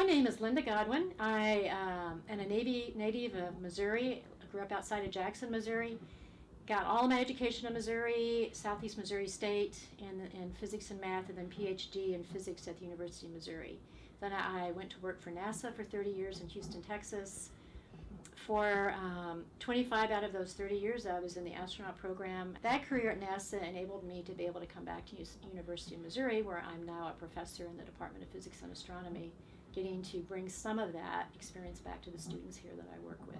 My name is Linda Godwin. I am a Navy native of Missouri. I grew up outside of Jackson, Missouri. Got all of my education in Missouri, Southeast Missouri State, in physics and math, and then PhD in physics at the University of Missouri. Then I went to work for NASA for 30 years in Houston, Texas. For 25 out of those 30 years, I was in the astronaut program. That career at NASA enabled me to be able to come back to University of Missouri, where I'm now a professor in the Department of Physics and Astronomy, getting to bring some of that experience back to the students here that I work with.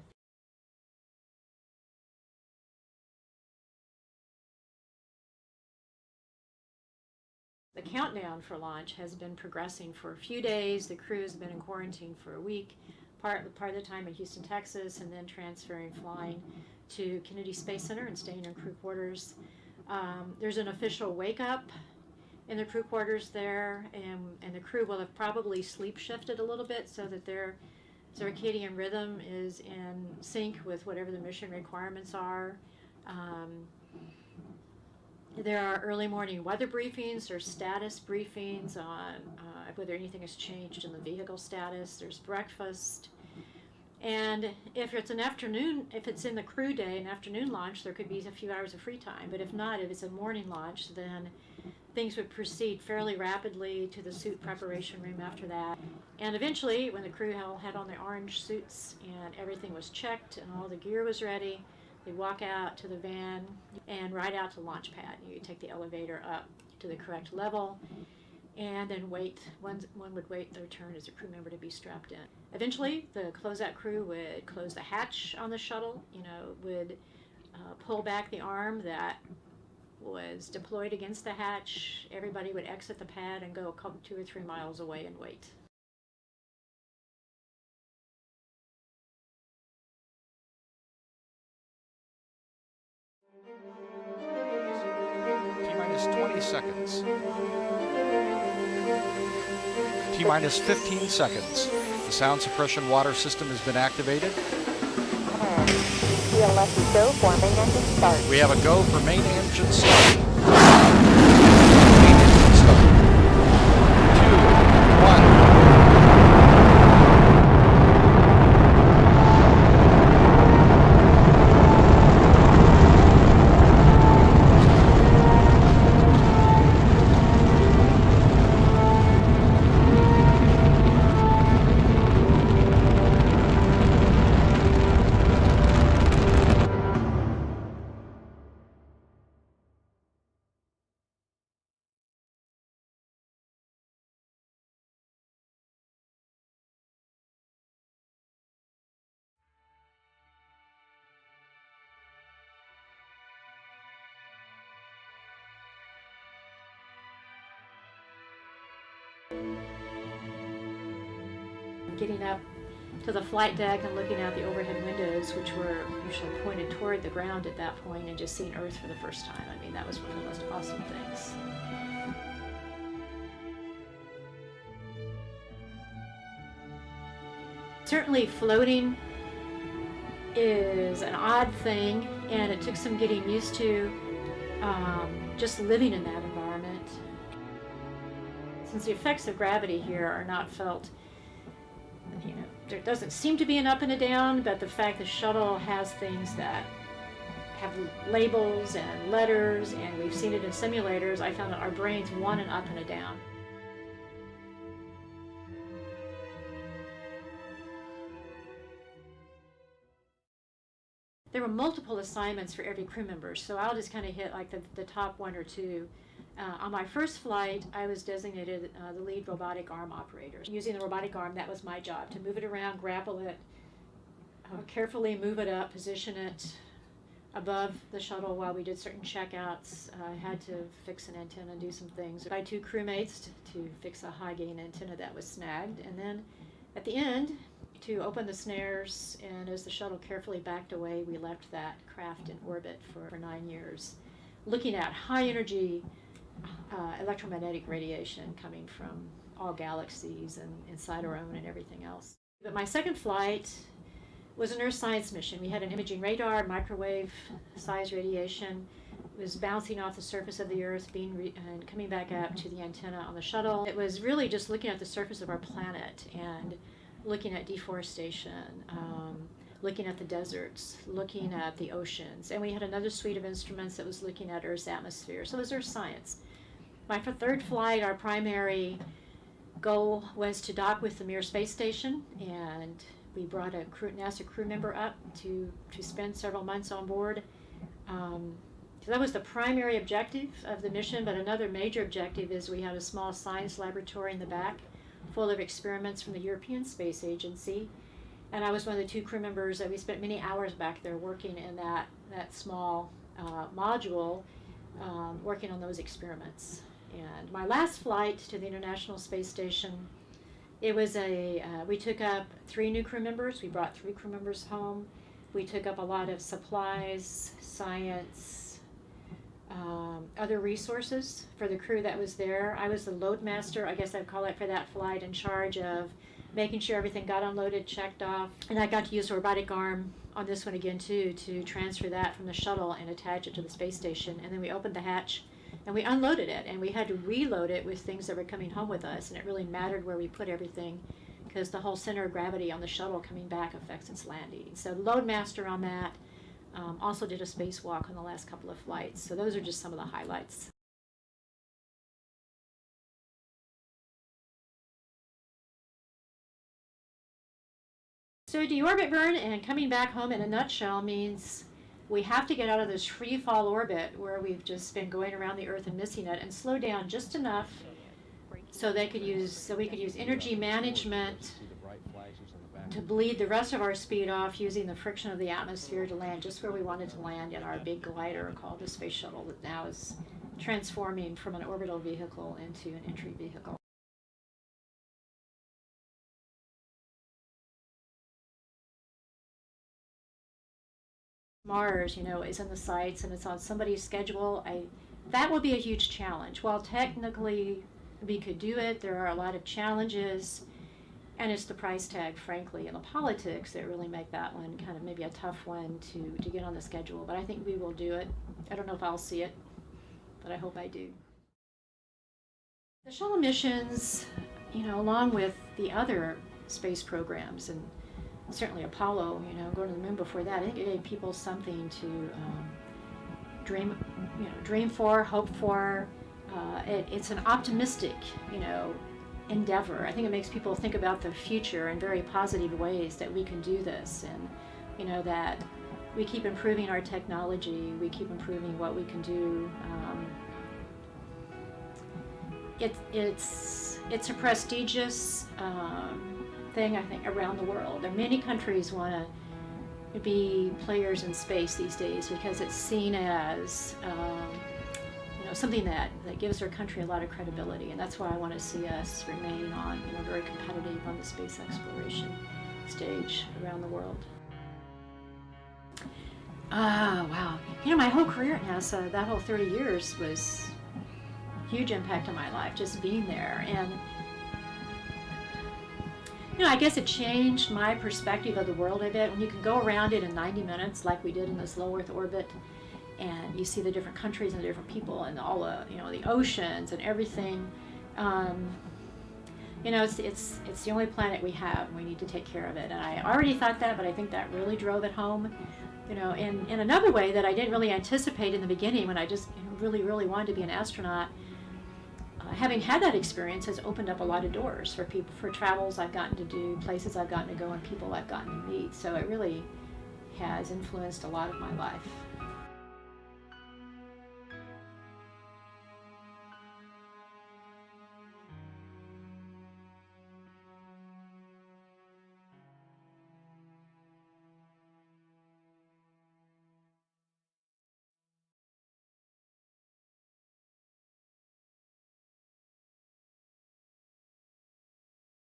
The countdown for launch has been progressing for a few days. The crew has been in quarantine for a week, part of the time in Houston, Texas, and then flying to Kennedy Space Center and staying in crew quarters. There's an official wake-up in the crew quarters there, and the crew will have probably sleep shifted a little bit so that their circadian rhythm is in sync with whatever the mission requirements are. There are early morning weather briefings or status briefings on whether anything has changed in the vehicle status. There's breakfast. And if it's in the crew day, an afternoon launch, there could be a few hours of free time. But if not, if it's a morning launch, then things would proceed fairly rapidly to the suit preparation room after that. And eventually, when the crew had on their orange suits and everything was checked and all the gear was ready, they'd walk out to the van and ride out to launch pad. You take the elevator up to the correct level and then wait. One would wait their turn as a crew member to be strapped in. Eventually, the closeout crew would close the hatch on the shuttle, would pull back the arm that was deployed against the hatch. Everybody would exit the pad and go a couple, 2 or 3 miles away and wait. T-minus 20 seconds. T-minus 15 seconds. The sound suppression water system has been activated. We'll let you go for main engine start. We have a go for main engine start. Main engine start. 2, 1. Getting up to the flight deck and looking out the overhead windows, which were usually pointed toward the ground at that point, and just seeing Earth for the first time. I mean, that was one of the most awesome things. Certainly floating is an odd thing, and it took some getting used to just living in that environment. Since the effects of gravity here are not felt, there doesn't seem to be an up and a down, but the fact the shuttle has things that have labels and letters, and we've seen it in simulators, I found that our brains want an up and a down. There were multiple assignments for every crew member, so I'll just kind of hit like the top 1 or 2. On my first flight, I was designated the lead robotic arm operator. Using the robotic arm, that was my job, to move it around, grapple it, carefully move it up, position it above the shuttle while we did certain checkouts. I had to fix an antenna and do some things. I had 2 crewmates to fix a high gain antenna that was snagged, and then at the end, to open the snares, and as the shuttle carefully backed away, we left that craft in orbit for 9 years, looking at high energy electromagnetic radiation coming from all galaxies and inside our own and everything else. But my second flight was an Earth science mission. We had an imaging radar, microwave size radiation. was bouncing off the surface of the Earth, and coming back up to the antenna on the shuttle. It was really just looking at the surface of our planet and looking at deforestation, looking at the deserts, looking at the oceans. And we had another suite of instruments that was looking at Earth's atmosphere. So it was Earth science. My third flight, our primary goal was to dock with the Mir space station, and we brought a NASA crew member up to spend several months on board. So that was the primary objective of the mission, but another major objective is we had a small science laboratory in the back full of experiments from the European Space Agency. And I was one of the 2 crew members that we spent many hours back there working in that small module, working on those experiments. And my last flight to the International Space Station, it was we took up 3 new crew members. We brought 3 crew members home. We took up a lot of supplies, science, other resources for the crew that was there. I was the load master, I guess I'd call it, for that flight, in charge of making sure everything got unloaded, checked off. And I got to use a robotic arm on this one again too, to transfer that from the shuttle and attach it to the space station. And then we opened the hatch and we unloaded it, and we had to reload it with things that were coming home with us. And it really mattered where we put everything, because the whole center of gravity on the shuttle coming back affects its landing. So load master on that. Also did a spacewalk on the last couple of flights. So those are just some of the highlights. So deorbit burn and coming back home, in a nutshell, means we have to get out of this free fall orbit where we've just been going around the Earth and missing it, and slow down just enough so we could use energy management to bleed the rest of our speed off, using the friction of the atmosphere to land just where we wanted to land in our big glider called the Space Shuttle, that now is transforming from an orbital vehicle into an entry vehicle. Mars, is in the sights and it's on somebody's schedule. That will be a huge challenge. While technically we could do it, there are a lot of challenges. And it's the price tag, frankly, and the politics that really make that one kind of maybe a tough one to get on the schedule. But I think we will do it. I don't know if I'll see it, but I hope I do. The shuttle missions, along with the other space programs, and certainly Apollo, going to the moon before that, I think it gave people something to dream for, hope for. It's an optimistic, endeavor. I think it makes people think about the future in very positive ways, that we can do this, and that we keep improving our technology, we keep improving what we can do. It's a prestigious thing, I think, around the world. And many countries want to be players in space these days because it's seen as something that gives our country a lot of credibility, and that's why I want to see us remaining on, very competitive on the space exploration stage around the world. Wow. My whole career at NASA, that whole 30 years was a huge impact on my life, just being there. And, I guess it changed my perspective of the world a bit. When you can go around it in 90 minutes, like we did in this low Earth orbit, and you see the different countries and the different people and all the, the oceans and everything. It's the only planet we have, and we need to take care of it. And I already thought that, but I think that really drove it home. In another way that I didn't really anticipate in the beginning, when I just really, really wanted to be an astronaut. Having had that experience has opened up a lot of doors for people, for travels I've gotten to do, places I've gotten to go, and people I've gotten to meet. So it really has influenced a lot of my life.